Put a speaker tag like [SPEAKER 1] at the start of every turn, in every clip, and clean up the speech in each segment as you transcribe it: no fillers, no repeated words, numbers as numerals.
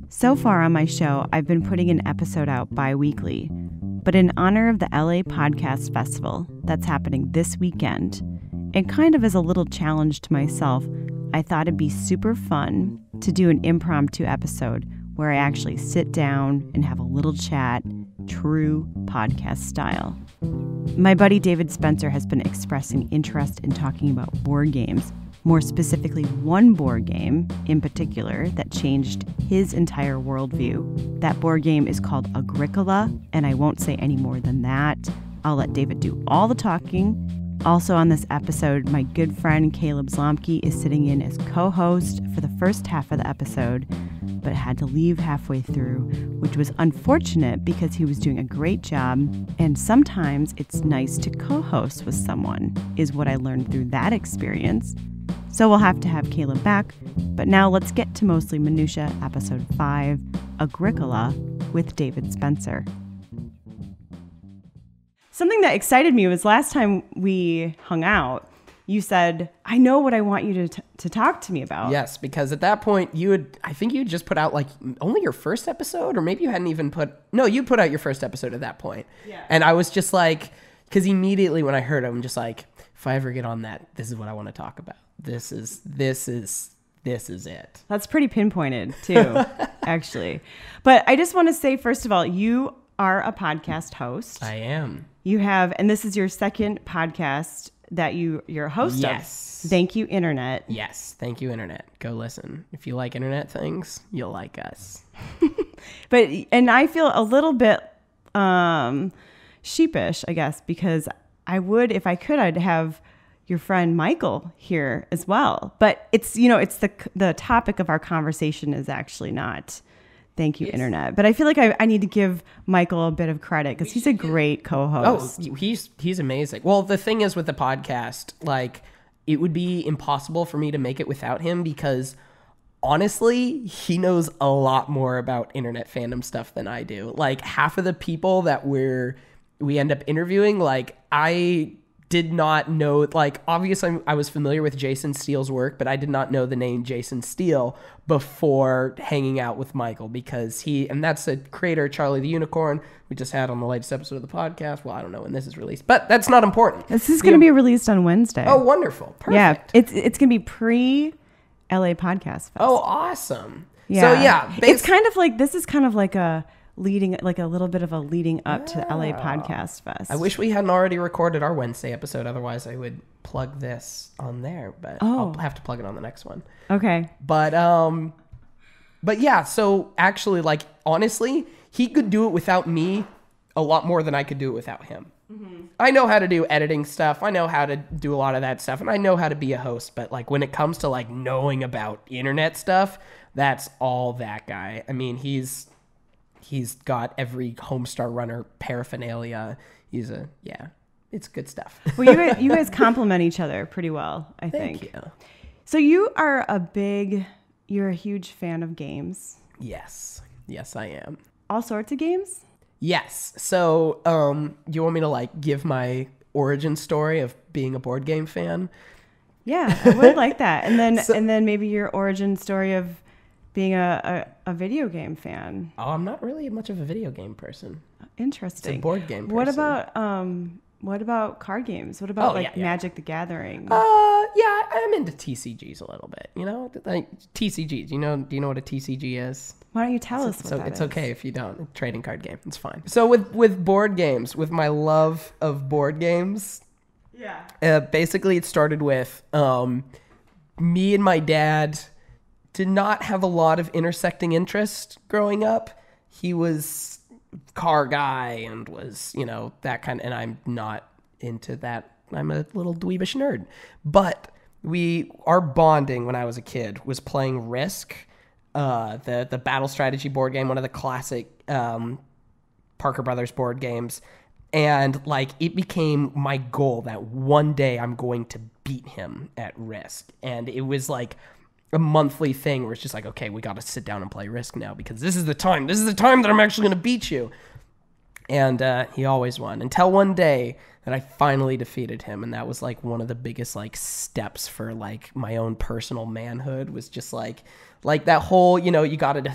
[SPEAKER 1] So far on my show, I've been putting an episode out bi-weekly, but in honor of the LA Podcast Festival that's happening this weekend, and kind of as a little challenge to myself, I thought it'd be super fun to do an impromptu episode where I actually sit down and have a little chat, true podcast style. My buddy David Spencer has been expressing interest in talking about board games, more specifically one board game in particular that changed his entire worldview. That board game is called Agricola, and I won't say any more than that. I'll let David do all the talking. Also on this episode, my good friend Caleb Zlomke is sitting in as co-host for the first half of the episode, but had to leave halfway through, which was unfortunate because he was doing a great job, and sometimes it's nice to co-host with someone, is what I learned through that experience. So we'll have to have Caleb back, but now let's get to Mostly Minutia, episode 5, Agricola, with David Spencer. Something that excited me was last time we hung out, you said, I know what I want you to talk to me about.
[SPEAKER 2] Yes, because at that point, I think you just put out like only your first episode, or maybe you hadn't even you put out your first episode at that point. Yeah. And I was just like, because immediately when I heard it, I'm just like, if I ever get on that, this is what I want to talk about. This is it.
[SPEAKER 1] That's pretty pinpointed too, actually. But I just want to say, first of all, you are a podcast host.
[SPEAKER 2] I am.
[SPEAKER 1] You have, and this is your second podcast that you're a host of.
[SPEAKER 2] Yes.
[SPEAKER 1] Thank you, Internet.
[SPEAKER 2] Yes. Thank you, Internet. Go listen. If you like Internet things, you'll like us.
[SPEAKER 1] And I feel a little bit sheepish, I guess, because I would, if I could, I'd have your friend Michael here as well. But it's, it's the topic of our conversation is actually not thank you, Internet. But I feel like I need to give Michael a bit of credit because he's a great co-host.
[SPEAKER 2] Oh, he's amazing. Well, the thing is with the podcast, like, it would be impossible for me to make it without him because honestly, he knows a lot more about internet fandom stuff than I do. Like, half of the people that we end up interviewing, like, I did not know, like, obviously I was familiar with Jason Steele's work, but I did not know the name Jason Steele before hanging out with Michael because and that's the creator, Charlie the Unicorn, we just had on the latest episode of the podcast. Well, I don't know when this is released, but that's not important.
[SPEAKER 1] This is going to be released on Wednesday.
[SPEAKER 2] Oh, wonderful. Perfect.
[SPEAKER 1] Yeah, it's going to be pre-LA Podcast Fest.
[SPEAKER 2] Oh, awesome.
[SPEAKER 1] Yeah.
[SPEAKER 2] So, yeah.
[SPEAKER 1] It's kind of like, this is kind of like a little bit of a leading up to LA Podcast Fest.
[SPEAKER 2] I wish we hadn't already recorded our Wednesday episode. Otherwise, I would plug this on there, but I'll have to plug it on the next one.
[SPEAKER 1] Okay.
[SPEAKER 2] But yeah, so actually, like, honestly, he could do it without me a lot more than I could do it without him. Mm-hmm. I know how to do editing stuff. I know how to do a lot of that stuff, and I know how to be a host. But like when it comes to like knowing about internet stuff, that's all that guy. I mean, he's got every Homestar Runner paraphernalia. It's good stuff.
[SPEAKER 1] Well, you guys complement each other pretty well, I think.
[SPEAKER 2] Thank you.
[SPEAKER 1] So you're a huge fan of games.
[SPEAKER 2] Yes, I am.
[SPEAKER 1] All sorts of games?
[SPEAKER 2] Yes. So, do you want me to like give my origin story of being a board game fan?
[SPEAKER 1] Yeah, I would like that. And then maybe your origin story of being a video game fan.
[SPEAKER 2] Oh, I'm not really much of a video game person.
[SPEAKER 1] Interesting.
[SPEAKER 2] It's a board game person.
[SPEAKER 1] What about card games? What about Magic the Gathering?
[SPEAKER 2] Yeah, I'm into TCGs a little bit. You know, like TCGs. Do you know what a TCG is?
[SPEAKER 1] Why don't you tell us what that is?
[SPEAKER 2] It's okay if you don't. A trading card game. It's fine. So with board games, with my love of board games, basically it started with me and my dad did not have a lot of intersecting interest growing up. He was car guy and was, that kind of, and I'm not into that. I'm a little dweebish nerd. But our bonding when I was a kid was playing Risk, the battle strategy board game, one of the classic Parker Brothers board games. And like it became my goal that one day I'm going to beat him at Risk. And it was like a monthly thing where it's just like, okay, we got to sit down and play Risk now because this is the time that I'm actually going to beat you. And he always won until one day that I finally defeated him. And that was like one of the biggest like steps for like my own personal manhood, was just like that whole, you know, you got to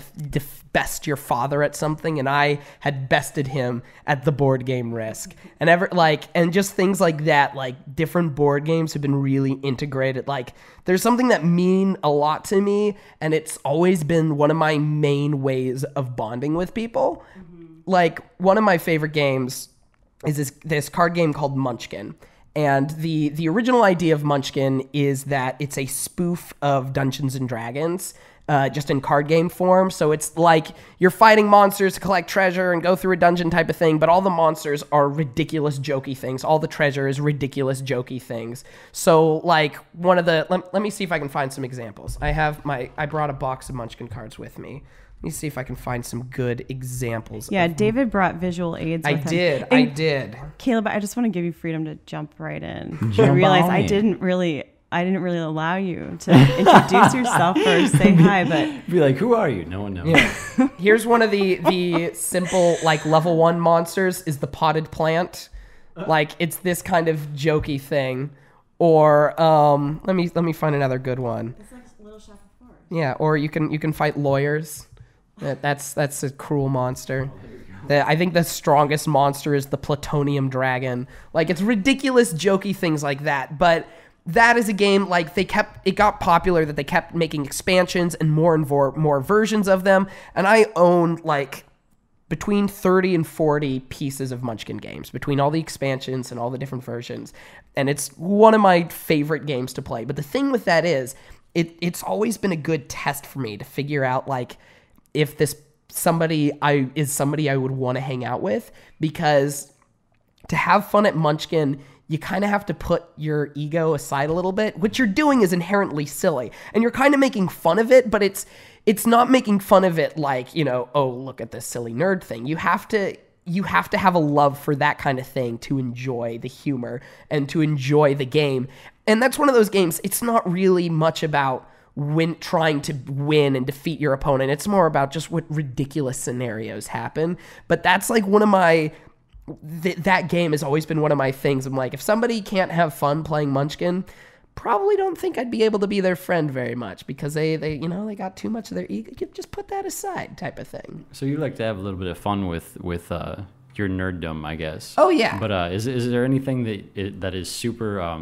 [SPEAKER 2] best your father at something. And I had bested him at the board game Risk, and just things like that. Like different board games have been really integrated. Like there's something that mean a lot to me, and it's always been one of my main ways of bonding with people. Like one of my favorite games is this card game called Munchkin. And the original idea of Munchkin is that it's a spoof of Dungeons and Dragons, just in card game form. So it's like you're fighting monsters to collect treasure and go through a dungeon type of thing, but all the monsters are ridiculous, jokey things. All the treasure is ridiculous, jokey things. So like one of the, let me see if I can find some examples. I brought a box of Munchkin cards with me. Let me see if I can find some good examples.
[SPEAKER 1] Yeah, David brought visual aids with him.
[SPEAKER 2] I did.
[SPEAKER 1] Caleb, I just want to give you freedom to jump right in. I realized I didn't really allow you to introduce yourself or say hi, but
[SPEAKER 3] be like, who are you? No one knows.
[SPEAKER 2] Yeah. Here's one of the simple like level 1 monsters is the potted plant. Like it's this kind of jokey thing. Or let me find another good one.
[SPEAKER 1] It's like Little Shop of Horrors.
[SPEAKER 2] Yeah, or you can fight lawyers. That's a cruel monster. I think the strongest monster is the plutonium dragon. Like it's ridiculous, jokey things like that. But that is a game like it got popular that they kept making expansions and more versions of them. And I own like between 30 and 40 pieces of Munchkin games between all the expansions and all the different versions. And it's one of my favorite games to play. But the thing with that is it's always been a good test for me to figure out like if this somebody I would want to hang out with, because to have fun at Munchkin, you kind of have to put your ego aside a little bit. What you're doing is inherently silly, and you're kind of making fun of it, but it's not making fun of it like, you know, oh, look at this silly nerd thing. You have to have a love for that kind of thing to enjoy the humor and to enjoy the game. And that's one of those games, it's not really much about trying to win and defeat your opponent. It's more about just what ridiculous scenarios happen. But that's like one of my... that game has always been one of my things. I'm like, if somebody can't have fun playing Munchkin, probably don't think I'd be able to be their friend very much, because they got too much of their ego. Just put that aside type of thing.
[SPEAKER 3] So you like to have a little bit of fun with your nerddom, I guess.
[SPEAKER 2] Oh, yeah.
[SPEAKER 3] But is there anything that is super...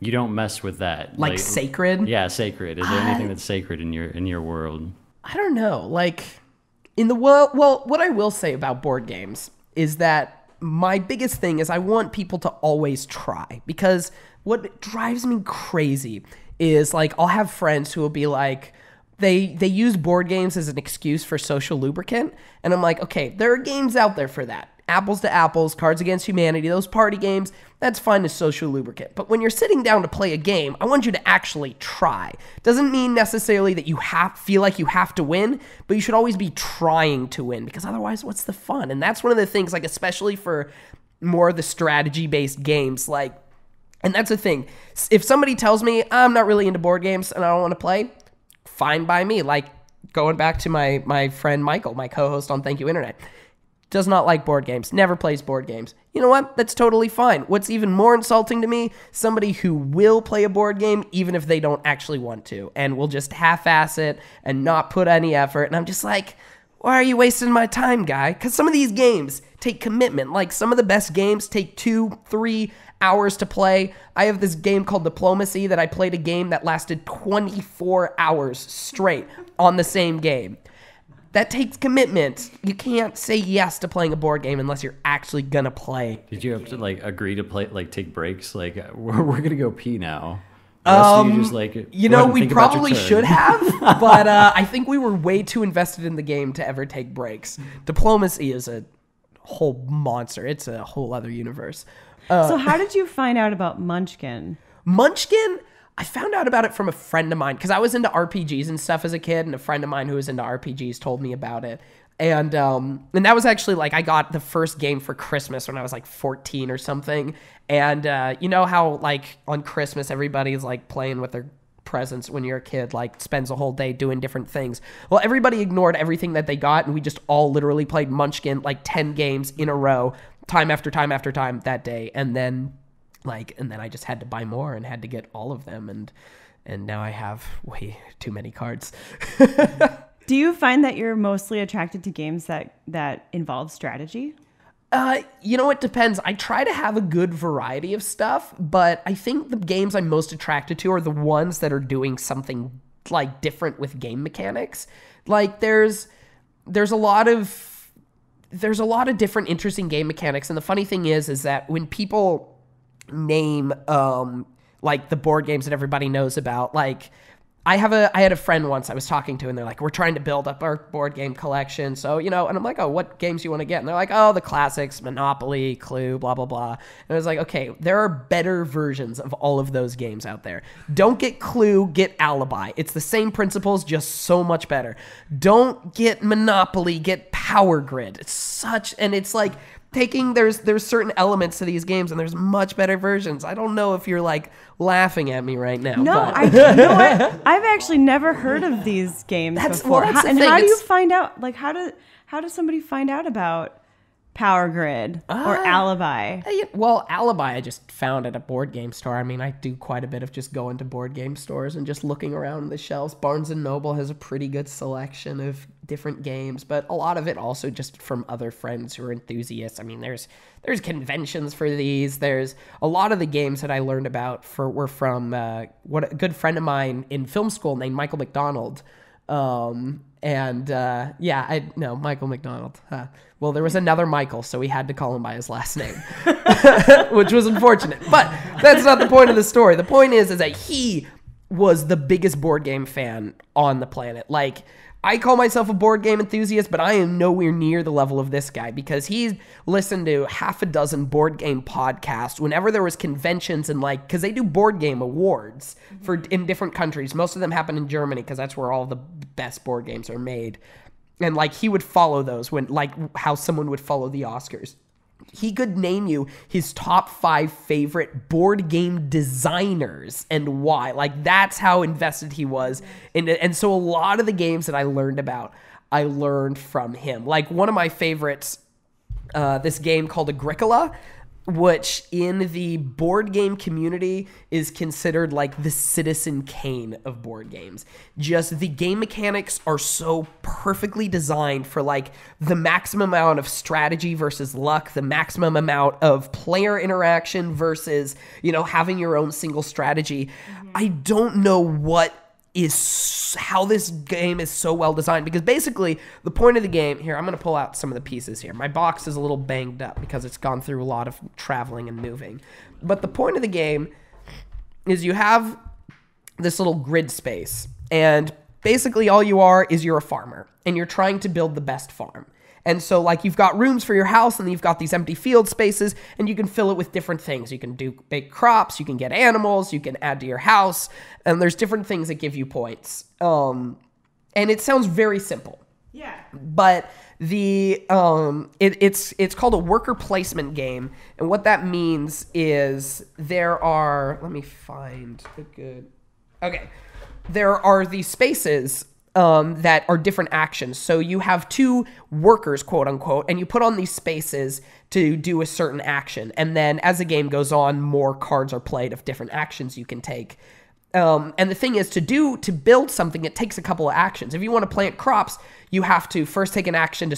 [SPEAKER 3] you don't mess with that.
[SPEAKER 2] Like sacred?
[SPEAKER 3] Yeah, sacred. Is there anything that's sacred in your world?
[SPEAKER 2] I don't know. Like, in the world... Well, what I will say about board games is that my biggest thing is I want people to always try, because what drives me crazy is like I'll have friends who will be like, they use board games as an excuse for social lubricant, and I'm like, okay, there are games out there for that. Apples to Apples, Cards Against Humanity, those party games, that's fine as social lubricant. But when you're sitting down to play a game, I want you to actually try. Doesn't mean necessarily that you feel like you have to win, but you should always be trying to win, because otherwise, what's the fun? And that's one of the things, like, especially for more of the strategy-based games, like, and that's the thing. If somebody tells me I'm not really into board games and I don't want to play, fine by me. Like, going back to my friend Michael, my co-host on Thank You Internet, does not like board games, never plays board games. You know what? That's totally fine. What's even more insulting to me, somebody who will play a board game even if they don't actually want to, and will just half-ass it and not put any effort. And I'm just like, why are you wasting my time, guy? Because some of these games take commitment. Like, some of the best games take 2-3 hours to play. I have this game called Diplomacy that I played a game that lasted 24 hours straight on the same game. That takes commitment. You can't say yes to playing a board game unless you're actually gonna play.
[SPEAKER 3] Did you have to like agree to play, like take breaks? Like we're gonna go pee now. You just like
[SPEAKER 2] we probably should have, but I think we were way too invested in the game to ever take breaks. Diplomacy is a whole monster. It's a whole other universe.
[SPEAKER 1] So how did you find out about Munchkin?
[SPEAKER 2] Munchkin? I found out about it from a friend of mine, because I was into RPGs and stuff as a kid, and a friend of mine who was into RPGs told me about it. And that was actually like, I got the first game for Christmas when I was like 14 or something. And you know how like on Christmas everybody's like playing with their presents when you're a kid, like spends a whole day doing different things. Well, everybody ignored everything that they got, and we just all literally played Munchkin like 10 games in a row, time after time after time that day. And then I just had to buy more and had to get all of them, and now I have way too many cards.
[SPEAKER 1] Do you find that you're mostly attracted to games that involve strategy?
[SPEAKER 2] It depends. I try to have a good variety of stuff, but I think the games I'm most attracted to are the ones that are doing something like different with game mechanics. Like there's a lot of different interesting game mechanics, and the funny thing is that when people name like the board games that everybody knows about, like I had a friend once I was talking to, and they're like, we're trying to build up our board game collection. So, and I'm like, oh, what games do you want to get? And they're like, oh, the classics, Monopoly, Clue, blah, blah, blah. And I was like, okay, there are better versions of all of those games out there. Don't get Clue, get Alibi. It's the same principles, just so much better. Don't get Monopoly, get Power Grid. It's like, there's certain elements to these games, and there's much better versions. I don't know if you're like laughing at me right now.
[SPEAKER 1] No,
[SPEAKER 2] but.
[SPEAKER 1] I've actually never heard of these games before.
[SPEAKER 2] Well,
[SPEAKER 1] How do you find out? Like, how does somebody find out about Power Grid or Alibi?
[SPEAKER 2] Well, Alibi I just found at a board game store. I mean, I do quite a bit of just going to board game stores and just looking around the shelves. Barnes & Noble has a pretty good selection of different games, but a lot of it also just from other friends who are enthusiasts. I mean, there's conventions for these. There's a lot of the games that I learned about were from what a good friend of mine in film school named Michael McDonald. Michael McDonald. Well, there was another Michael, so we had to call him by his last name, which was unfortunate. But that's not the point of the story. The point is that he was the biggest board game fan on the planet. Like, I call myself a board game enthusiast, but I am nowhere near the level of this guy, because he listened to half a dozen board game podcasts whenever there was conventions, and because they do board game awards in different countries. Most of them happen in Germany because that's where all the best board games are made. And he would follow those when how someone would follow the Oscars. He could name you his top 5 favorite board game designers and why. That's how invested he was in it. And so a lot of the games that I learned about, I learned from him. One of my favorites, this game called Agricola, which in the board game community is considered the Citizen Kane of board games. Just the game mechanics are so perfectly designed for the maximum amount of strategy versus luck, the maximum amount of player interaction versus, having your own single strategy. Mm-hmm. I don't know how this game is so well designed, because basically the point of the game here, I'm going to pull out some of the pieces here. My box is a little banged up because it's gone through a lot of traveling and moving. But the point of the game is you have this little grid space, and basically all you are is you're a farmer, and you're trying to build the best farm. And so you've got rooms for your house, and you've got these empty field spaces, and you can fill it with different things. You can do big crops, you can get animals, you can add to your house, and there's different things that give you points. And it sounds very simple.
[SPEAKER 1] Yeah.
[SPEAKER 2] But it's called a worker placement game, and what that means is there are these spaces that are different actions. So you have 2 workers, quote unquote, and you put on these spaces to do a certain action. And then as the game goes on, more cards are played of different actions you can take. And the thing is, to build something, it takes a couple of actions. If you want to plant crops, you have to first take an action to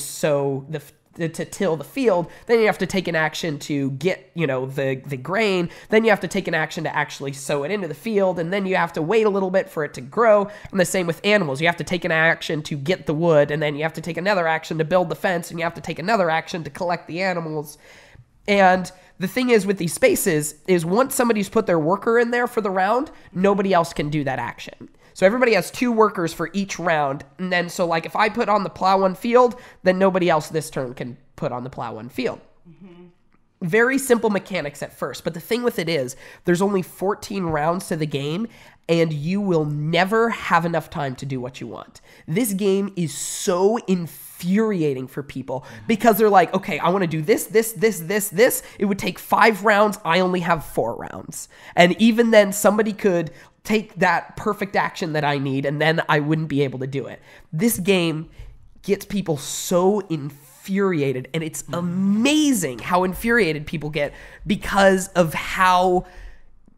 [SPEAKER 2] to till the field, then you have to take an action to get, the grain, then you have to take an action to actually sow it into the field, and then you have to wait a little bit for it to grow. And the same with animals. You have to take an action to get the wood, and then you have to take another action to build the fence, and you have to take another action to collect the animals. And the thing is with these spaces is once somebody's put their worker in there for the round, nobody else can do that action. So everybody has 2 workers for each round. And then if I put on the plow 1 field, then nobody else this turn can put on the plow 1 field. Mm-hmm. Very simple mechanics at first. But the thing with it is there's only 14 rounds to the game, and you will never have enough time to do what you want. This game is so infuriating for people because they're like, okay, I want to do this. It would take 5 rounds. I only have 4 rounds. And even then somebody could take that perfect action that I need, and then I wouldn't be able to do it. This game gets people so infuriated, and it's amazing how infuriated people get because of how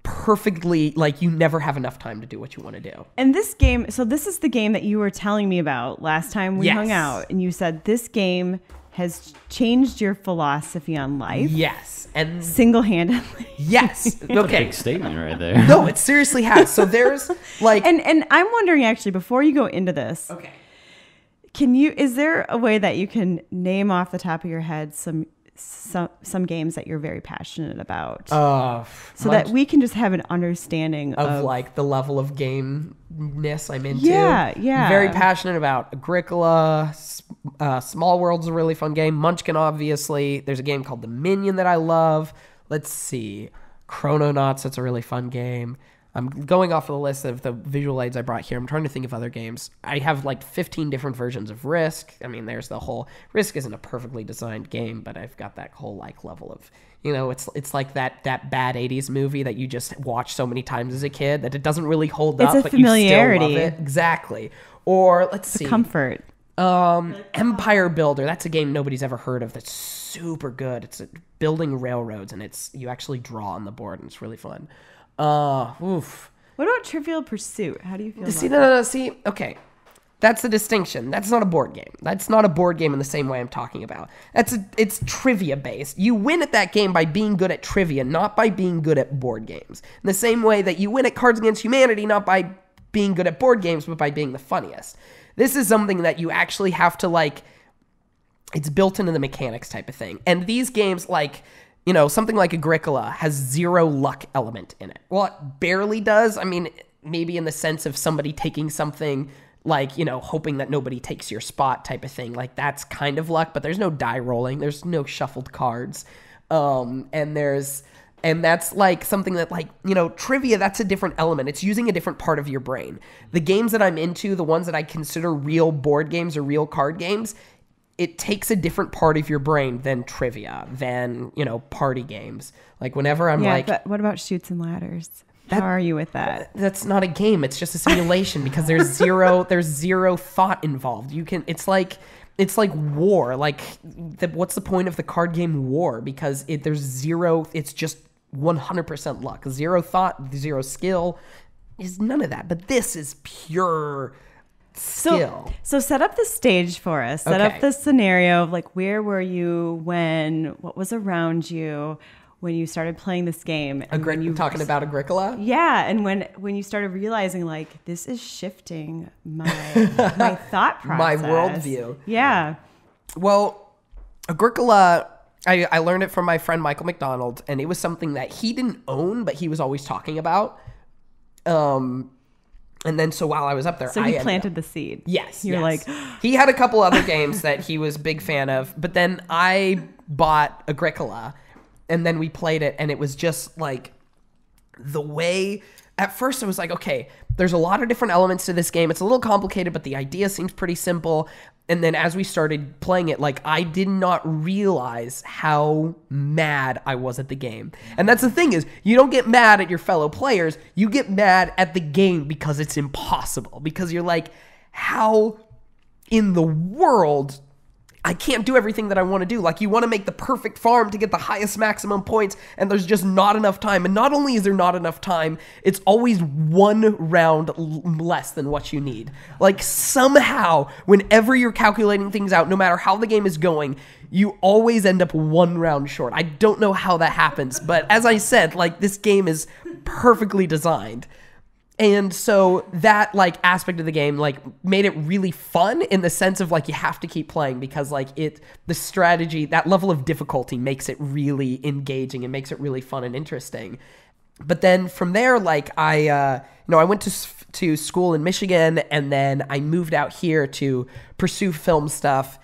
[SPEAKER 2] perfectly, like, you never have enough time to do what you want to do.
[SPEAKER 1] And this game, so this is the game that you were telling me about last time we hung out, and you said this game has changed your philosophy on life.
[SPEAKER 2] Yes. And
[SPEAKER 1] single-handedly.
[SPEAKER 2] Yes. Okay.
[SPEAKER 3] That's a big statement right there.
[SPEAKER 2] No, it seriously has. So there's like,
[SPEAKER 1] and I'm wondering, actually, before you go into this,
[SPEAKER 2] okay,
[SPEAKER 1] is there a way that you can name off the top of your head some games that you're very passionate about, so that we can just have an understanding of
[SPEAKER 2] like the level of gameness I'm into?
[SPEAKER 1] Yeah.
[SPEAKER 2] I'm very passionate about Agricola. Small World's a really fun game. Munchkin, obviously. There's a game called The Minion that I love. Let's see. Chrononauts, that's a really fun game. I'm going off of the list of the visual aids I brought here. I'm trying to think of other games. I have like 15 different versions of Risk. I mean, there's the whole... Risk isn't a perfectly designed game, but I've got that whole like level of... You know, it's like that bad 80s movie that you just watch so many times as a kid that it doesn't really hold up, but
[SPEAKER 1] familiarity.
[SPEAKER 2] You still love it. Exactly. Or let's see.
[SPEAKER 1] Comfort.
[SPEAKER 2] Empire Builder. That's a game nobody's ever heard of. That's super good. It's building railroads, and you actually draw on the board, and it's really fun. What
[SPEAKER 1] about Trivial Pursuit? How do you feel
[SPEAKER 2] see,
[SPEAKER 1] about that?
[SPEAKER 2] See, okay. That's the distinction. That's not a board game. That's not a board game in the same way I'm talking about. It's trivia based. You win at that game by being good at trivia, not by being good at board games. In the same way that you win at Cards Against Humanity, not by being good at board games, but by being the funniest. This is something that you actually have to, like, it's built into the mechanics type of thing. And these games, like, you know, something like Agricola has zero luck element in it. Well, it barely does. I mean, maybe in the sense of somebody taking something, like, you know, hoping that nobody takes your spot type of thing. Like, that's kind of luck, but there's no die rolling. There's no shuffled cards. And that's like something that, like, you know, trivia, that's a different element. It's using a different part of your brain. The games that I'm into, the ones that I consider real board games or real card games, it takes a different part of your brain than trivia, than, you know, party games. Like, whenever I'm
[SPEAKER 1] but what about Chutes and Ladders? How are you with that?
[SPEAKER 2] That's not a game. It's just a simulation because there's zero thought involved. It's like war. Like, what's the point of the card game War? Because there's zero, it's just 100% luck. Zero thought, zero skill. Is none of that. But this is pure skill.
[SPEAKER 1] So set up the stage for us. Set up the scenario of, like, where were you when, what was around you when you started playing this game? And
[SPEAKER 2] talking about Agricola?
[SPEAKER 1] Yeah, and when you started realizing, like, this is shifting my thought process.
[SPEAKER 2] My worldview.
[SPEAKER 1] Yeah.
[SPEAKER 2] Well, Agricola, I learned it from my friend Michael McDonald, and it was something that he didn't own, but he was always talking about. And then so while I was up there,
[SPEAKER 1] so he planted the seed.
[SPEAKER 2] Yes.
[SPEAKER 1] You're like...
[SPEAKER 2] He had a couple other games that he was a big fan of, but then I bought Agricola, and then we played it, and it was just like the way... At first, I was like, okay, there's a lot of different elements to this game. It's a little complicated, but the idea seems pretty simple. And then as we started playing it, like, I did not realize how mad I was at the game. And that's the thing, is you don't get mad at your fellow players. You get mad at the game because it's impossible. Because you're like, how in the world... I can't do everything that I want to do. Like, you want to make the perfect farm to get the highest maximum points, and there's just not enough time. And not only is there not enough time, it's always one round less than what you need. Like, somehow, whenever you're calculating things out, no matter how the game is going, you always end up one round short. I don't know how that happens, but as I said, like, this game is perfectly designed. And so that, like, aspect of the game, like, made it really fun in the sense of, like, you have to keep playing because, like, the strategy, that level of difficulty makes it really engaging and makes it really fun and interesting. But then from there, like, I went to school in Michigan, and then I moved out here to pursue film stuff.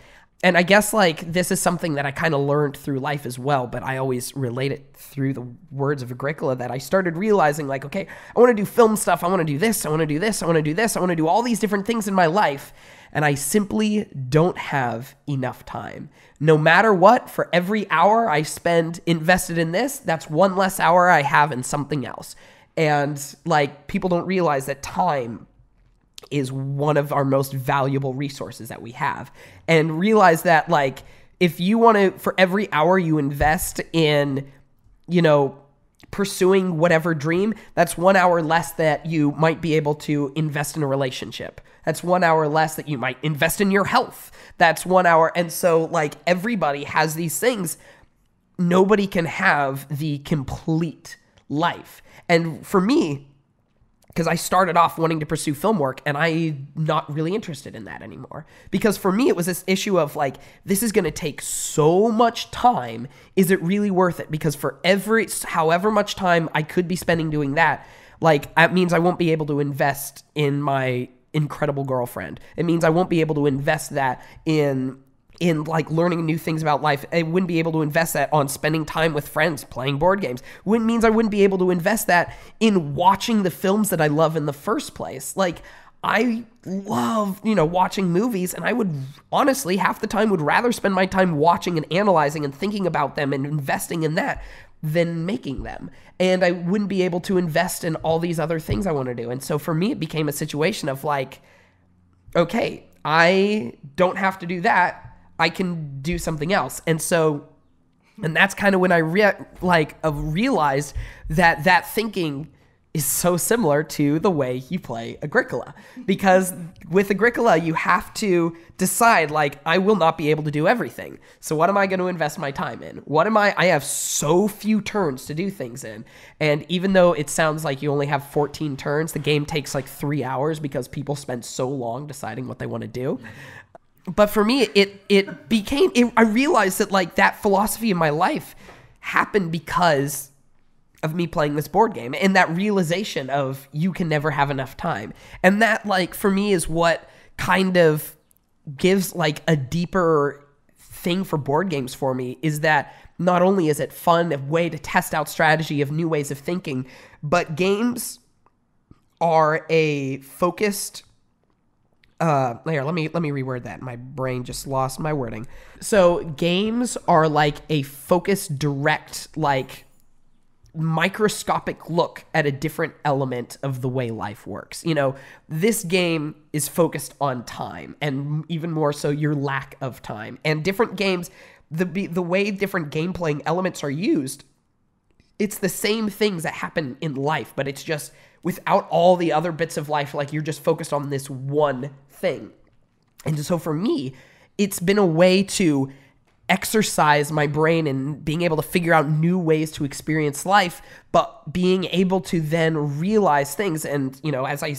[SPEAKER 2] And I guess, like, this is something that I kind of learned through life as well, but I always relate it through the words of Agricola, that I started realizing, like, okay, I want to do film stuff. I want to do this. I want to do this. I want to do this. I want to do all these different things in my life. And I simply don't have enough time. No matter what, for every hour I spend invested in this, that's one less hour I have in something else. And like, people don't realize that time is one of our most valuable resources that we have. And realize that, like, if you want to, for every hour you invest in, you know, pursuing whatever dream, that's 1 hour less that you might be able to invest in a relationship. That's 1 hour less that you might invest in your health. That's 1 hour. And so, like, everybody has these things. Nobody can have the complete life. And for me, because I started off wanting to pursue film work, and I'm not really interested in that anymore. Because for me, it was this issue of like, this is going to take so much time. Is it really worth it? Because for however much time I could be spending doing that, like, that means I won't be able to invest in my incredible girlfriend. It means I won't be able to invest that in like learning new things about life. I wouldn't be able to invest that on spending time with friends, playing board games. Means I wouldn't be able to invest that in watching the films that I love in the first place. Like, I love, you know, watching movies, and I would honestly half the time would rather spend my time watching and analyzing and thinking about them and investing in that than making them. And I wouldn't be able to invest in all these other things I want to do. And so for me, it became a situation of like, okay, I don't have to do that. I can do something else. And that's kind of when I realized that thinking is so similar to the way you play Agricola. Because with Agricola, you have to decide, like, I will not be able to do everything. So what am I going to invest my time in? I have so few turns to do things in. And even though it sounds like you only have 14 turns, the game takes like 3 hours because people spend so long deciding what they want to do. But for me, I realized that like that philosophy in my life happened because of me playing this board game, and that realization of you can never have enough time. And that, like, for me is what kind of gives like a deeper thing for board games for me, is that not only is it fun, a way to test out strategy of new ways of thinking, but games are a focused let me reword that. My brain just lost my wording. So games are like a focused, direct, like microscopic look at a different element of the way life works. You know, this game is focused on time, and even more so your lack of time. And different games, the way different game playing elements are used, it's the same things that happen in life, but it's just without all the other bits of life. Like, you're just focused on this one thing. And so for me, it's been a way to exercise my brain and being able to figure out new ways to experience life, but being able to then realize things. And, you know, as I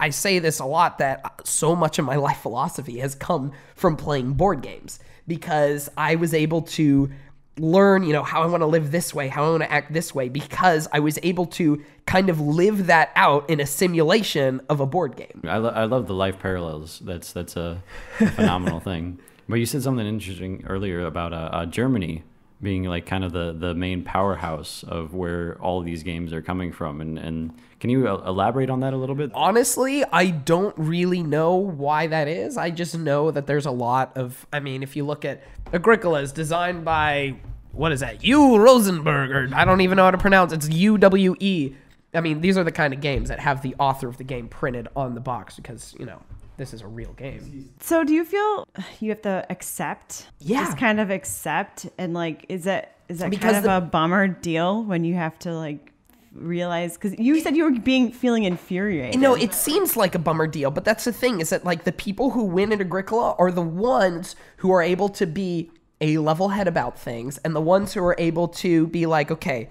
[SPEAKER 2] say this a lot, that so much of my life philosophy has come from playing board games, because I was able to learn, you know, how I want to live this way, how I want to act this way, because I was able to kind of live that out in a simulation of a board game.
[SPEAKER 3] I love the life parallels. That's a phenomenal thing. But you said something interesting earlier about Germany being like kind of the main powerhouse of where all these games are coming from. And can you elaborate on that a little bit?
[SPEAKER 2] Honestly, I don't really know why that is. I just know that there's a lot of, I mean, if you look at Agricola, is designed by, what is that? U. Rosenberg, or I don't even know how to pronounce it. It's UWE. I mean, these are the kind of games that have the author of the game printed on the box, because, you know, this is a real game.
[SPEAKER 1] So do you feel you have to accept?
[SPEAKER 2] Yeah.
[SPEAKER 1] Just kind of accept, and like, is that because kind of a bummer deal when you have to like realize, because you said you were feeling infuriated.
[SPEAKER 2] No, it seems like a bummer deal, but that's the thing, is that like the people who win at Agricola are the ones who are able to be a level head about things, and the ones who are able to be like, okay,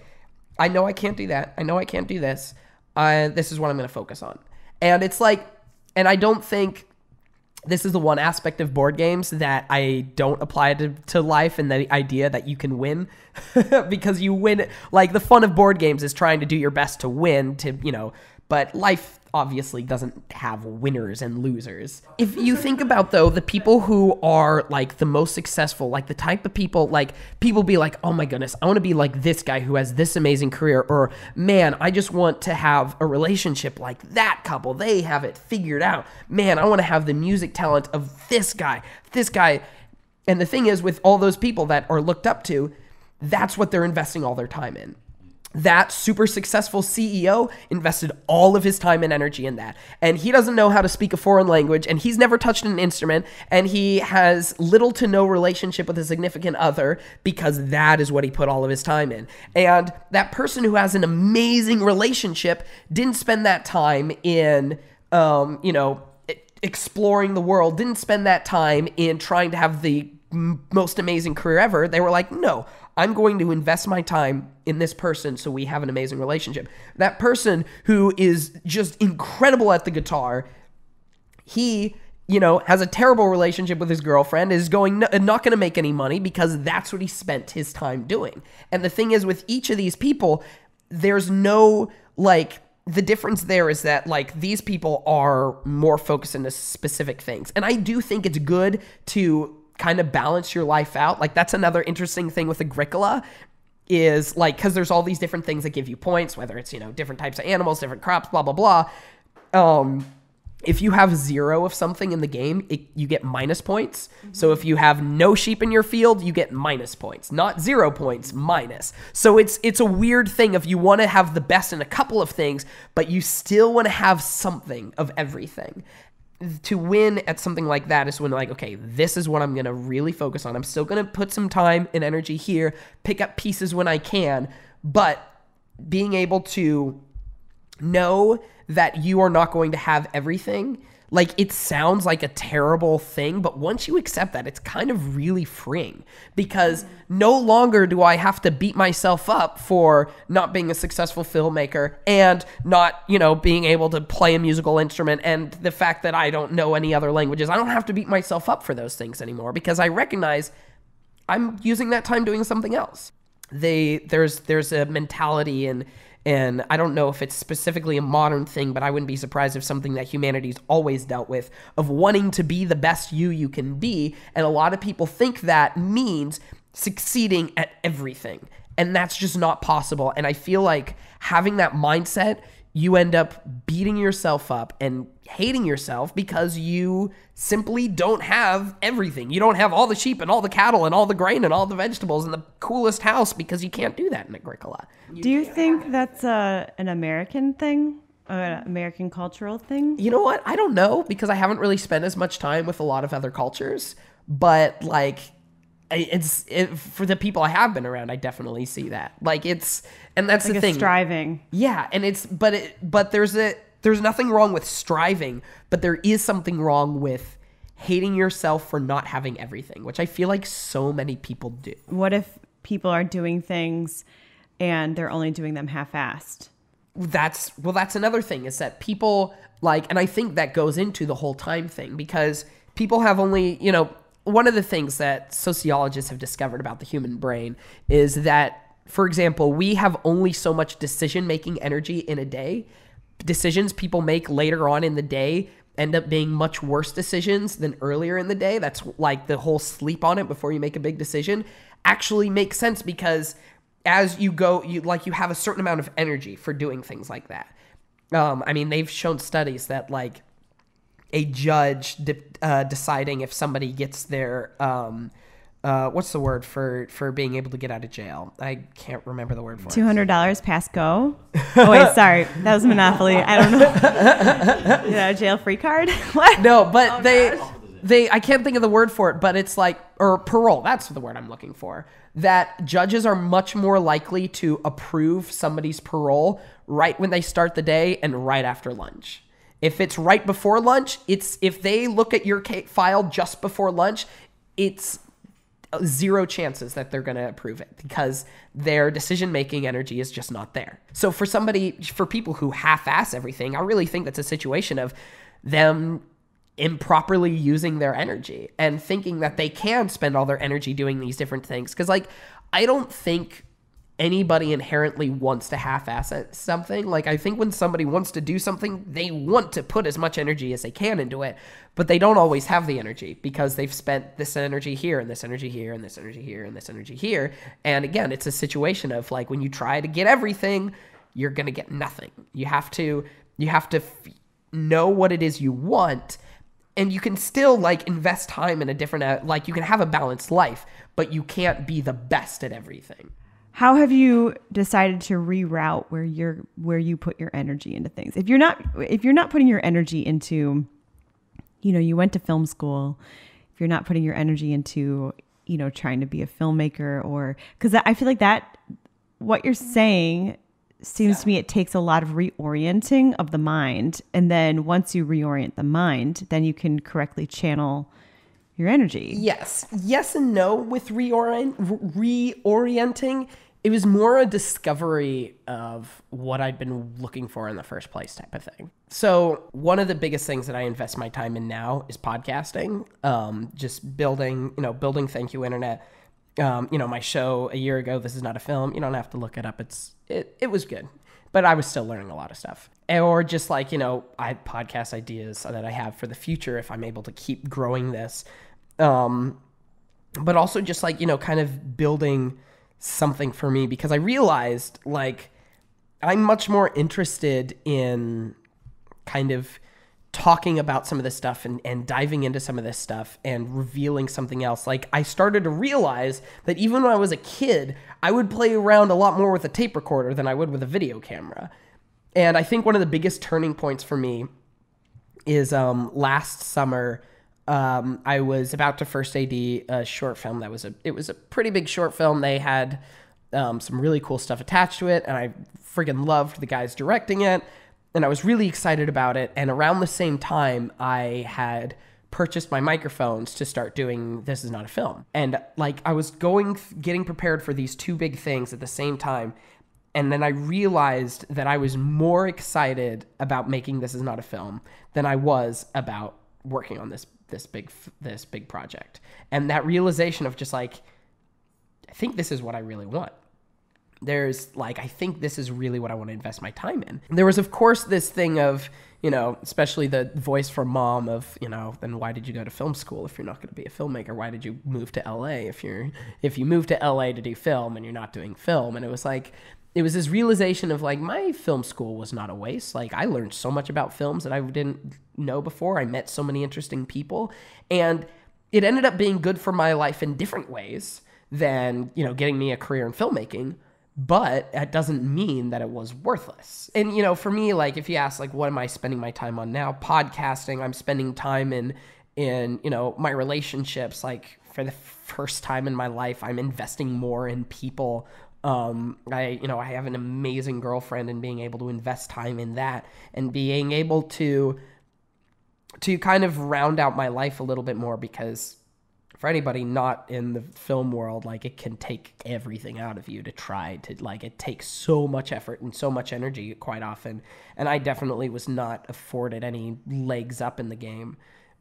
[SPEAKER 2] I know I can't do that. I know I can't do this. This is what I'm going to focus on. And it's like, and I don't think this is the one aspect of board games that I don't apply to life, and the idea that you can win because you win. Like, the fun of board games is trying to do your best to win, to, you know, but life obviously doesn't have winners and losers. If you think about, though, the people who are like the most successful, like the type of people, like people be like, oh my goodness, I want to be like this guy who has this amazing career, or man, I just want to have a relationship like that couple. They have it figured out. Man, I want to have the music talent of this guy. And the thing is, with all those people that are looked up to, that's what they're investing all their time in. that super successful CEO invested all of his time and energy in that. And he doesn't know how to speak a foreign language, and he's never touched an instrument, and he has little to no relationship with a significant other because that is what he put all of his time in. And that person who has an amazing relationship didn't spend that time in, exploring the world, didn't spend that time in trying to have the most amazing career ever. They were like, no, I'm going to invest my time in this person so we have an amazing relationship. That person who is just incredible at the guitar, he, has a terrible relationship with his girlfriend, is not going to make any money because that's what he spent his time doing. And the thing is, with each of these people, there's no, the difference there is that, these people are more focused into specific things. And I do think it's good to kind of balance your life out. That's another interesting thing with Agricola is because there's all these different things that give you points, whether it's, different types of animals, different crops, blah, blah, blah. If you have 0 of something in the game, you get minus points. So if you have no sheep in your field, you get minus points, not 0 points, minus. So it's a weird thing if you want to have the best in a couple of things, but you still want to have something of everything. To win at something like that is when okay, this is what I'm going to really focus on. I'm still going to put some time and energy here, pick up pieces when I can, but being able to know that you are not going to have everything, it sounds like a terrible thing, but once you accept that, it's kind of really freeing because no longer do I have to beat myself up for not being a successful filmmaker and not, being able to play a musical instrument and the fact that I don't know any other languages. I don't have to beat myself up for those things anymore because I recognize I'm using that time doing something else. There's a mentality and I don't know if it's specifically a modern thing, but I wouldn't be surprised if something that humanity's always dealt with, of wanting to be the best you can be. And a lot of people think that means succeeding at everything. And that's just not possible. And I feel like having that mindset, you end up beating yourself up and hating yourself because you simply don't have everything. You don't have all the sheep and all the cattle and all the grain and all the vegetables and the coolest house because you can't do that in Agricola.
[SPEAKER 1] Do you think that's an American thing? An American cultural thing?
[SPEAKER 2] You know what? I don't know because I haven't really spent as much time with a lot of other cultures. But for the people I have been around, I definitely see that. And that's the thing.
[SPEAKER 1] Striving.
[SPEAKER 2] Yeah, and but there's nothing wrong with striving, but there is something wrong with hating yourself for not having everything, which I feel like so many people do.
[SPEAKER 1] What if people are doing things and they're only doing them half-assed?
[SPEAKER 2] That's another thing is that people and I think that goes into the whole time thing because people have only, one of the things that sociologists have discovered about the human brain is that, for example, we have only so much decision-making energy in a day. Decisions people make later on in the day end up being much worse decisions than earlier in the day. That's the whole sleep on it before you make a big decision actually makes sense because as you go, you have a certain amount of energy for doing things like that. They've shown studies that a judge deciding if somebody gets their what's the word for being able to get out of jail? I can't remember the word for it.
[SPEAKER 1] $200 pass go. Oh wait, sorry, that was Monopoly. I don't know. Get out of jail free card. What?
[SPEAKER 2] No, but they I can't think of the word for it, but it's or parole. That's the word I'm looking for. That judges are much more likely to approve somebody's parole right when they start the day and right after lunch. If it's right before lunch, if they look at your file just before lunch, it's 0 chances that they're going to approve it because their decision-making energy is just not there. So for people who half-ass everything, I really think that's a situation of them improperly using their energy and thinking that they can spend all their energy doing these different things. Because I don't think anybody inherently wants to half-ass something. I think when somebody wants to do something, they want to put as much energy as they can into it, but they don't always have the energy because they've spent this energy here and this energy here and this energy here and this energy here. And again, it's a situation of when you try to get everything, you're going to get nothing. You have to know what it is you want, and you can still invest time in a different, you can have a balanced life, but you can't be the best at everything.
[SPEAKER 1] How have you decided to reroute where you put your energy into things? If you're not putting your energy into, you went to film school, if you're not putting your energy into, trying to be a filmmaker, or because I feel like that what you're saying seems to me it takes a lot of reorienting of the mind, and then once you reorient the mind, then you can correctly channel your energy.
[SPEAKER 2] Yes and no. With reorienting, it was more a discovery of what I'd been looking for in the first place type of thing. So one of the biggest things that I invest my time in now is podcasting. Just building Thank You Internet. My show a year ago, This Is Not a Film. You don't have to look it up. It was good, but I was still learning a lot of stuff. Or just I have podcast ideas that I have for the future if I'm able to keep growing this. But also just kind of building something for me, because I realized I'm much more interested in kind of talking about some of this stuff and diving into some of this stuff and revealing something else. I started to realize that even when I was a kid, I would play around a lot more with a tape recorder than I would with a video camera. And I think one of the biggest turning points for me is last summer, I was about to first AD a short film it was a pretty big short film. They had some really cool stuff attached to it, and I friggin' loved the guys directing it, and I was really excited about it. And around the same time, I had purchased my microphones to start doing This Is Not a Film. And I was getting prepared for these two big things at the same time. And then I realized that I was more excited about making This Is Not a Film than I was about working on this big project. And that realization of just I think this is what I really want. There's I think this is really what I want to invest my time in. And there was, of course, this thing of, especially the voice from mom of, then why did you go to film school if you're not going to be a filmmaker? Why did you move to LA if you moved to LA to do film and you're not doing film? And it was it was this realization of my film school was not a waste. I learned so much about films that I didn't know before. I met so many interesting people, and it ended up being good for my life in different ways than, getting me a career in filmmaking. But that doesn't mean that it was worthless. And, for me, if you ask, what am I spending my time on now? Podcasting. I'm spending time in my relationships. For the first time in my life, I'm investing more in people. I have an amazing girlfriend, and being able to invest time in that and being able to kind of round out my life a little bit more, because for anybody not in the film world, it can take everything out of you to try to, it takes so much effort and so much energy quite often. And I definitely was not afforded any legs up in the game.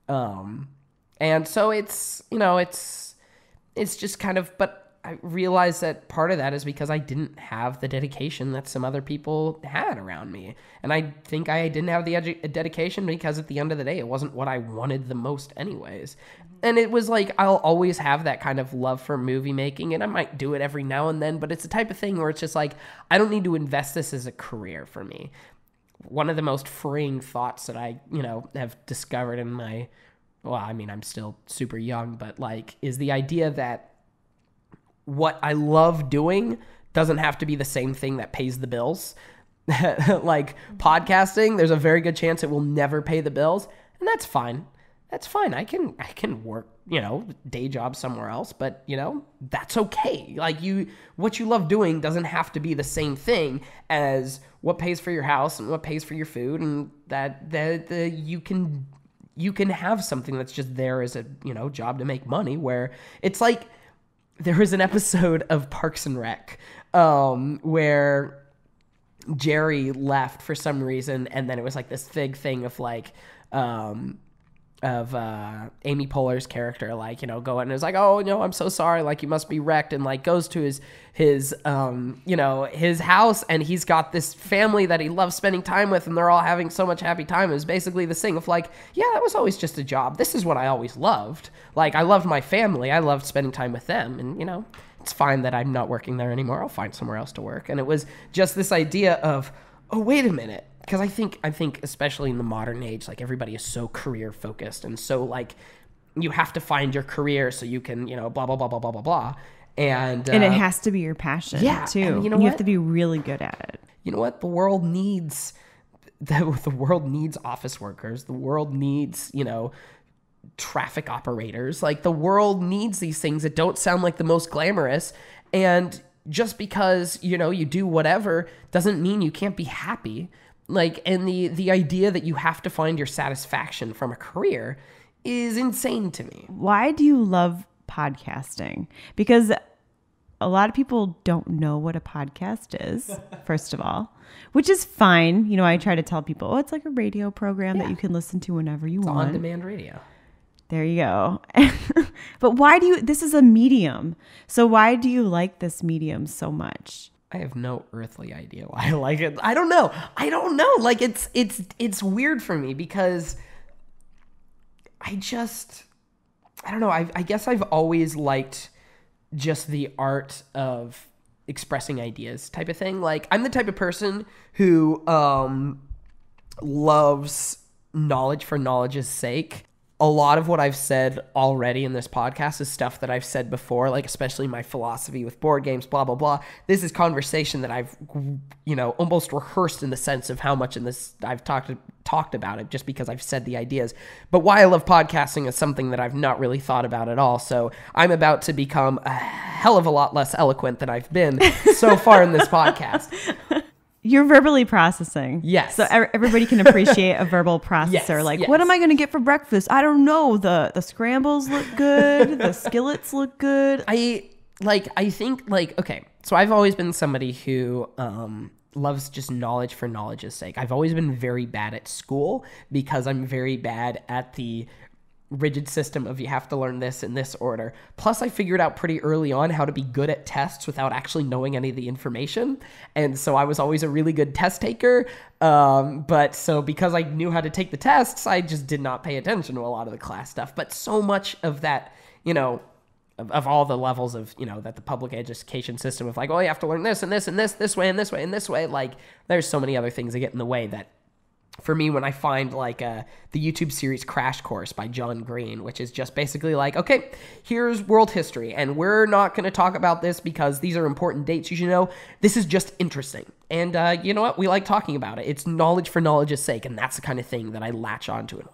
[SPEAKER 2] And so it's just kind of, but I realized that part of that is because I didn't have the dedication that some other people had around me. And I think I didn't have the dedication because at the end of the day, it wasn't what I wanted the most anyways. And it was I'll always have that kind of love for movie making, and I might do it every now and then, but it's the type of thing where it's just I don't need to invest this as a career for me. One of the most freeing thoughts that I, have discovered in my, I'm still super young, but is the idea that what I love doing doesn't have to be the same thing that pays the bills. Podcasting, there's a very good chance it will never pay the bills, and that's fine. That's fine. I can work, day job somewhere else, but that's okay. What you love doing doesn't have to be the same thing as what pays for your house and what pays for your food, and that you can have something that's just there as a, job to make money, where it's there was an episode of Parks and Rec where Jerry left for some reason, and then it was this big thing of Amy Poehler's character, going and is oh, no, I'm so sorry, you must be wrecked, and goes to his house, and he's got this family that he loves spending time with, and they're all having so much happy time. It was basically this thing of yeah, that was always just a job. This is what I always loved. I loved my family. I loved spending time with them, and it's fine that I'm not working there anymore. I'll find somewhere else to work. And it was just this idea of, oh, wait a minute. Because I think especially in the modern age, everybody is so career focused, and so you have to find your career so you can, blah, blah, blah, blah, blah, blah, blah. And
[SPEAKER 1] it has to be your passion too.
[SPEAKER 2] And
[SPEAKER 1] you have to be really good at it.
[SPEAKER 2] You know what? The world needs office workers. The world needs, traffic operators. Like, the world needs these things that don't sound like the most glamorous. And just because, you do whatever doesn't mean you can't be happy. Like, and the idea that you have to find your satisfaction from a career is insane to me.
[SPEAKER 1] Why do you love podcasting? Because a lot of people don't know what a podcast is, first of all, which is fine. I try to tell people, it's like a radio program that you can listen to whenever you want.
[SPEAKER 2] On-demand radio.
[SPEAKER 1] There you go. But this is a medium. So why do you like this medium so much?
[SPEAKER 2] I have no earthly idea why I like it. I don't know. Like, it's weird for me because I don't know. I guess I've always liked just the art of expressing ideas type of thing. Like, I'm the type of person who loves knowledge for knowledge's sake. A lot of what I've said already in this podcast is stuff that I've said before, like especially my philosophy with board games, blah, blah, blah. This is conversation that I've, almost rehearsed in the sense of how much in this I've talked about it just because I've said the ideas. But why I love podcasting is something that I've not really thought about at all. So I'm about to become a hell of a lot less eloquent than I've been so far in this podcast.
[SPEAKER 1] You're verbally processing.
[SPEAKER 2] Yes.
[SPEAKER 1] So everybody can appreciate a verbal processor. What am I going to get for breakfast? I don't know. The scrambles look good. The skillets look good.
[SPEAKER 2] I think, okay, so I've always been somebody who loves just knowledge for knowledge's sake. I've always been very bad at school because I'm very bad at the rigid system of you have to learn this in this order. Plus, I figured out pretty early on how to be good at tests without actually knowing any of the information. And so I was always a really good test taker. But so because I knew how to take the tests, I just did not pay attention to a lot of the class stuff. But so much of that, of all the levels of, that the public education system of like, oh, you have to learn this and this and this way and this way and this way. Like, there's so many other things that get in the way that, for me, when I find the YouTube series Crash Course by John Green, which is just basically like, okay, here's world history, and we're not going to talk about this because these are important dates you should know. This is just interesting. And you know what? We like talking about it. It's knowledge for knowledge's sake, and that's the kind of thing that I latch onto. And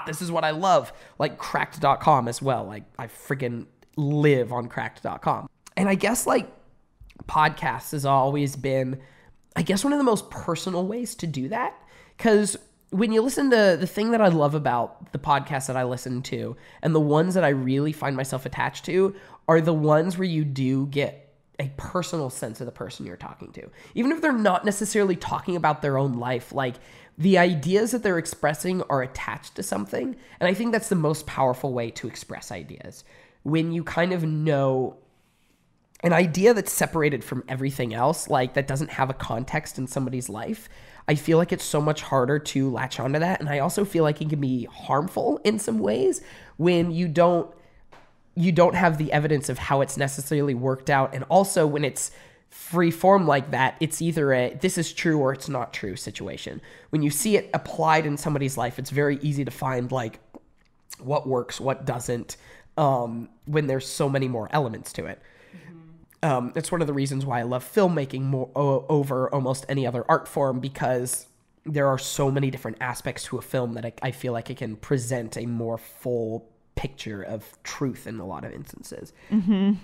[SPEAKER 2] this is what I love. Like Cracked.com as well. Like, I friggin' live on Cracked.com. And I guess, podcasts has always been, one of the most personal ways to do that. Because when you listen to the thing that I love about the podcasts that I listen to and the ones that I really find myself attached to are the ones where you do get a personal sense of the person you're talking to. Even if they're not necessarily talking about their own life, the ideas that they're expressing are attached to something. And I think that's the most powerful way to express ideas. When you kind of know an idea that's separated from everything else, that doesn't have a context in somebody's life, I feel like it's so much harder to latch onto that. And I also feel like it can be harmful in some ways when you don't have the evidence of how it's necessarily worked out. And also when it's free form like that, it's either a this is true or it's not true situation. When you see it applied in somebody's life, it's very easy to find what works, what doesn't, when there's so many more elements to it. It's one of the reasons why I love filmmaking more over almost any other art form, because there are so many different aspects to a film that I feel like it can present a more full picture of truth in a lot of instances.
[SPEAKER 1] Mm-hmm.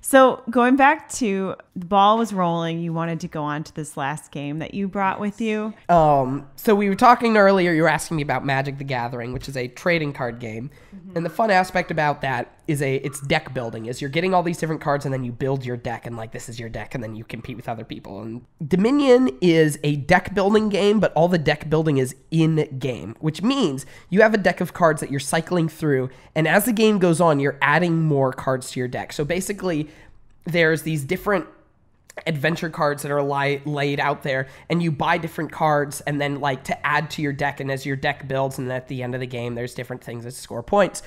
[SPEAKER 1] So going back to the ball was rolling, you wanted to go on to this last game that you brought with you.
[SPEAKER 2] So we were talking earlier, you were asking me about Magic the Gathering, which is a trading card game. Mm-hmm. And the fun aspect about that is it's deck building, is you're getting all these different cards and then you build your deck and this is your deck and then you compete with other people. And Dominion is a deck building game, but all the deck building is in game, which means you have a deck of cards that you're cycling through. And as the game goes on, you're adding more cards to your deck. So basically there's these different adventure cards that are laid out there, and you buy different cards and then to add to your deck. And as your deck builds and at the end of the game, there's different things that score points.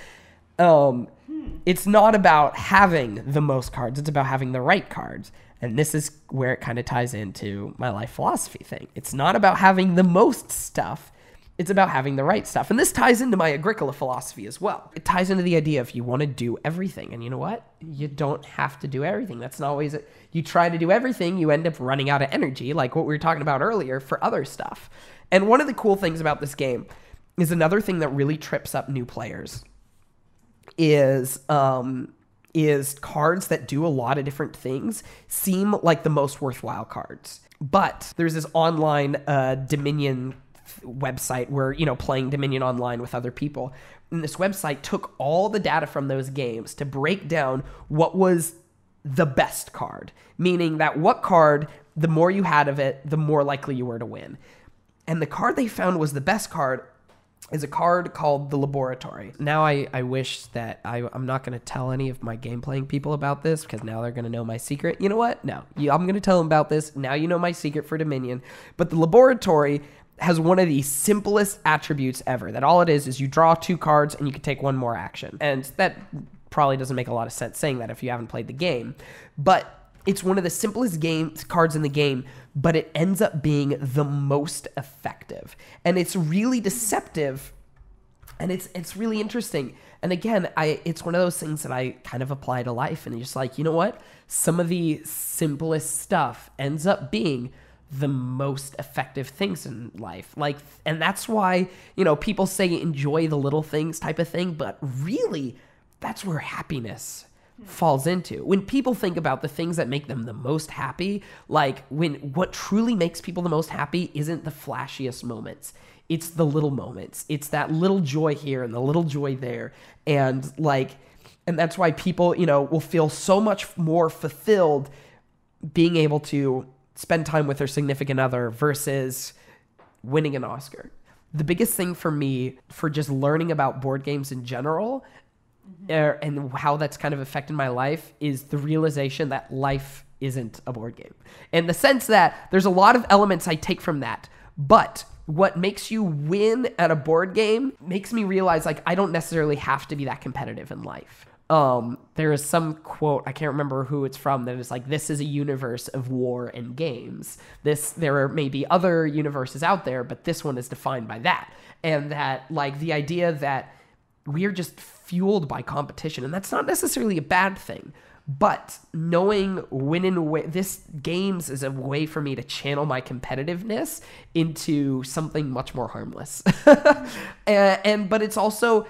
[SPEAKER 2] It's not about having the most cards. It's about having the right cards. And this is where it kind of ties into my life philosophy thing. It's not about having the most stuff. It's about having the right stuff. And this ties into my Agricola philosophy as well. It ties into the idea if you want to do everything. And you know what? You don't have to do everything. That's not always it. You try to do everything, you end up running out of energy, like what we were talking about earlier, for other stuff. And one of the cool things about this game is another thing that really trips up new players is cards that do a lot of different things seem like the most worthwhile cards. But there's this online Dominion website where, playing Dominion online with other people. And this website took all the data from those games to break down what was the best card. Meaning that what card, the more you had of it, the more likely you were to win. And the card they found was the best card is a card called the Laboratory. Now I wish that I'm not going to tell any of my game playing people about this because now they're going to know my secret. You know what? No, I'm going to tell them about this. Now you know my secret for Dominion. But the Laboratory has one of the simplest attributes ever. That all it is you draw 2 cards and you can take 1 more action. And that probably doesn't make a lot of sense saying that if you haven't played the game. But it's one of the simplest cards in the game, but it ends up being the most effective. And it's really deceptive, and it's really interesting. And again, it's one of those things that I kind of apply to life, and you're just like, you know what? Some of the simplest stuff ends up being the most effective things in life. And that's why, people say enjoy the little things type of thing, but really, that's where happiness falls into. When people think about the things that make them the most happy, what truly makes people the most happy isn't the flashiest moments. It's the little moments. It's that little joy here and the little joy there. And that's why people, will feel so much more fulfilled being able to spend time with their significant other versus winning an Oscar. The biggest thing for me for just learning about board games in general and how that's kind of affected my life is the realization that life isn't a board game. In the sense that there's a lot of elements I take from that, but what makes you win at a board game makes me realize I don't necessarily have to be that competitive in life. There is some quote, I can't remember who it's from, that is this is a universe of war and games. There are maybe other universes out there, but this one is defined by that. And that the idea that we are just fueled by competition, and that's not necessarily a bad thing, but knowing this games is a way for me to channel my competitiveness into something much more harmless. But it's also,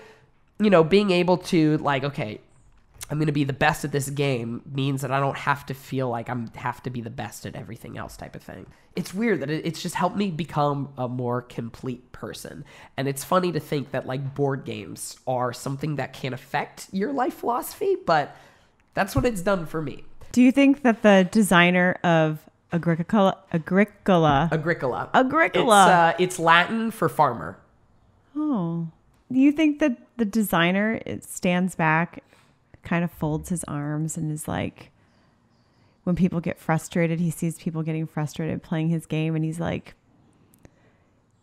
[SPEAKER 2] being able to okay, I'm going to be the best at this game means that I don't have to feel like I have to be the best at everything else type of thing. It's weird that it's just helped me become a more complete person. And it's funny to think that board games are something that can affect your life philosophy, but that's what it's done for me.
[SPEAKER 1] Do you think that the designer of Agricola.
[SPEAKER 2] It's Latin for farmer.
[SPEAKER 1] Oh. Do you think that the designer stands back, kind of folds his arms, and is when people get frustrated, he sees people getting frustrated playing his game, and he's like,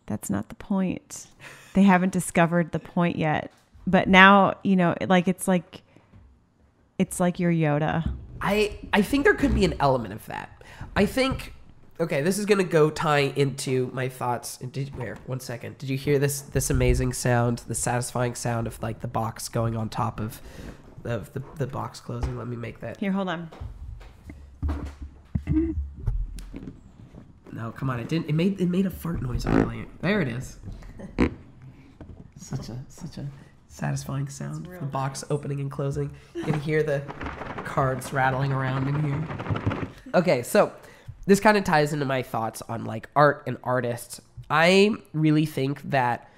[SPEAKER 1] that's not the point. They haven't discovered the point yet. But now, it's like your Yoda.
[SPEAKER 2] I think there could be an element of that. I think, okay, this is going to tie into my thoughts. One second. Did you hear this amazing sound, the satisfying sound of the box going on top of the box closing? Let me make that.
[SPEAKER 1] Here, hold on.
[SPEAKER 2] No, come on. It didn't. It made a fart noise earlier. There it is. Such a satisfying sound. The box opening and closing. You can hear the cards rattling around in here. Okay, so this kind of ties into my thoughts on art and artists. I really think that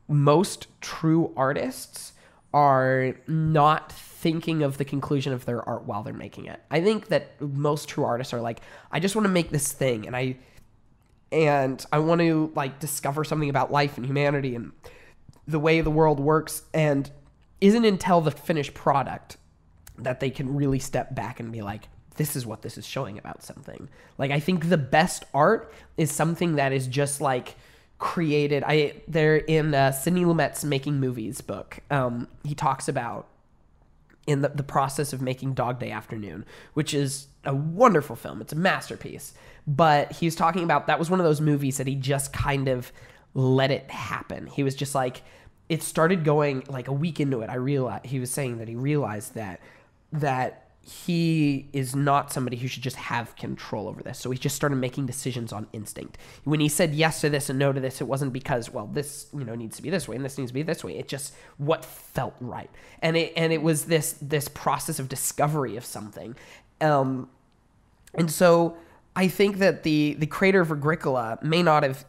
[SPEAKER 2] most true artists are not thinking of the conclusion of their art while they're making it. I think that most true artists are I just want to make this thing, and I want to discover something about life and humanity and the way the world works, and isn't until the finished product that they can really step back and be this is what this is showing about something. I think the best art is something that is just created. They're in Sidney Lumet's Making Movies book. He talks about in the process of making Dog Day Afternoon, which is a wonderful film. It's a masterpiece. But he was talking about that was one of those movies that he just kind of let it happen. He was just like, it started going like a week into it. He was saying that he realized that he is not somebody who should just have control over this. So he just started making decisions on instinct. When he said yes to this and no to this, it wasn't because, well, this, needs to be this way and this needs to be this way. It just what felt right. And it was this process of discovery of something. And so I think that the creator of Agricola may not have,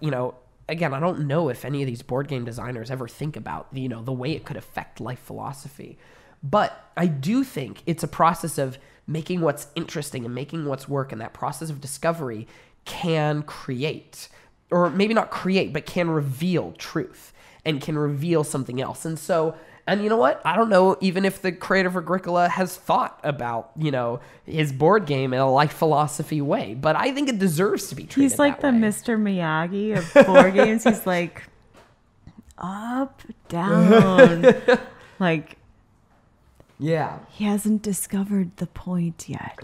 [SPEAKER 2] again, I don't know if any of these board game designers ever think about, the way it could affect life philosophy. But I do think it's a process of making what's interesting and making what's work, and that process of discovery can create, or maybe not create, but can reveal truth and can reveal something else. And so, and you know what? I don't know even if the creator of Agricola has thought about, his board game in a life philosophy way, but I think it deserves to be treated
[SPEAKER 1] He's like
[SPEAKER 2] that
[SPEAKER 1] the
[SPEAKER 2] way.
[SPEAKER 1] Mr. Miyagi of board games. He's like, up, down, like...
[SPEAKER 2] Yeah.
[SPEAKER 1] He hasn't discovered the point yet.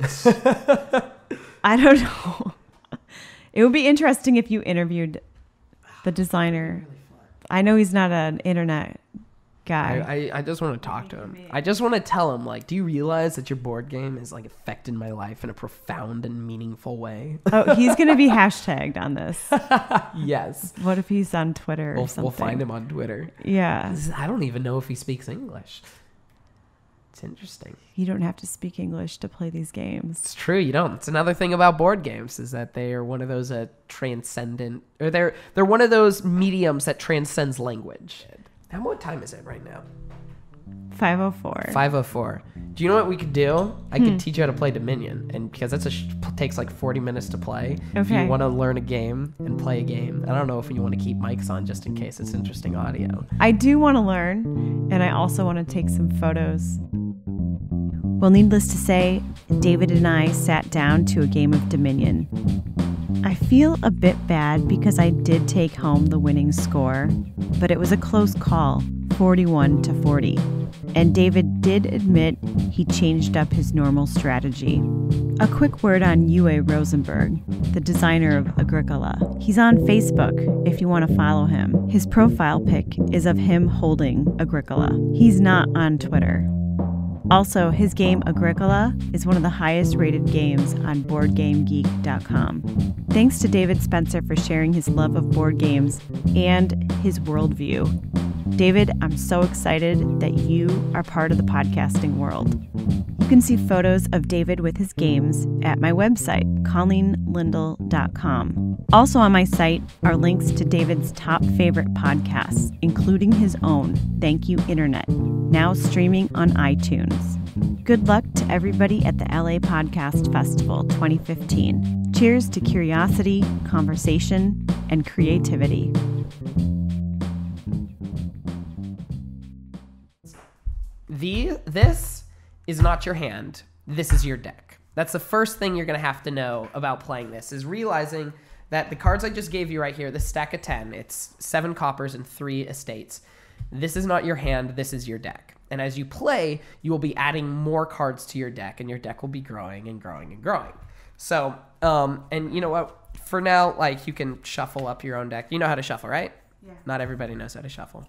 [SPEAKER 1] I don't know. It would be interesting if you interviewed the designer. I know he's not an internet guy.
[SPEAKER 2] I just want to talk to him. I just want to tell him, do you realize that your board game is affected my life in a profound and meaningful way?
[SPEAKER 1] Oh, he's going to be hashtagged on this.
[SPEAKER 2] Yes.
[SPEAKER 1] What if he's on Twitter or something?
[SPEAKER 2] We'll find him on Twitter.
[SPEAKER 1] Yeah.
[SPEAKER 2] I don't even know if he speaks English. It's interesting.
[SPEAKER 1] You don't have to speak English to play these games.
[SPEAKER 2] It's true, you don't. It's another thing about board games is that they are one of those transcendent, or they're one of those mediums that transcends language. And what time is it right now?
[SPEAKER 1] 5:04.
[SPEAKER 2] 5:04. Do you know what we could do? I could teach you how to play Dominion, and because that's takes 40 minutes to play.
[SPEAKER 1] Okay.
[SPEAKER 2] If you want to learn a game and play a game, I don't know if you want to keep mics on just in case it's interesting audio.
[SPEAKER 1] I do want to learn, and I also want to take some photos. Well, needless to say, David and I sat down to a game of Dominion. I feel a bit bad because I did take home the winning score, but it was a close call, 41-40. And David did admit he changed up his normal strategy. A quick word on Uwe Rosenberg, the designer of Agricola. He's on Facebook if you want to follow him. His profile pic is of him holding Agricola. He's not on Twitter. Also, his game Agricola is one of the highest rated games on BoardGameGeek.com. Thanks to David Spencer for sharing his love of board games and his worldview. David, I'm so excited that you are part of the podcasting world. You can see photos of David with his games at my website, ColleenLindell.com. Also on my site are links to David's top favorite podcasts, including his own, Thank You Internet, now streaming on iTunes. Good luck to everybody at the LA Podcast Festival 2015. Cheers to curiosity, conversation, and creativity.
[SPEAKER 2] This is not your hand. This is your deck. That's the first thing you're going to have to know about playing this, is realizing that the cards I just gave you right here, this stack of 10, it's 7 coppers and 3 estates. This is not your hand. This is your deck. And as you play, you will be adding more cards to your deck, and your deck will be growing and growing and growing. So, and you know what? For now, you can shuffle up your own deck. You know how to shuffle, right? Yeah. Not everybody knows how to shuffle.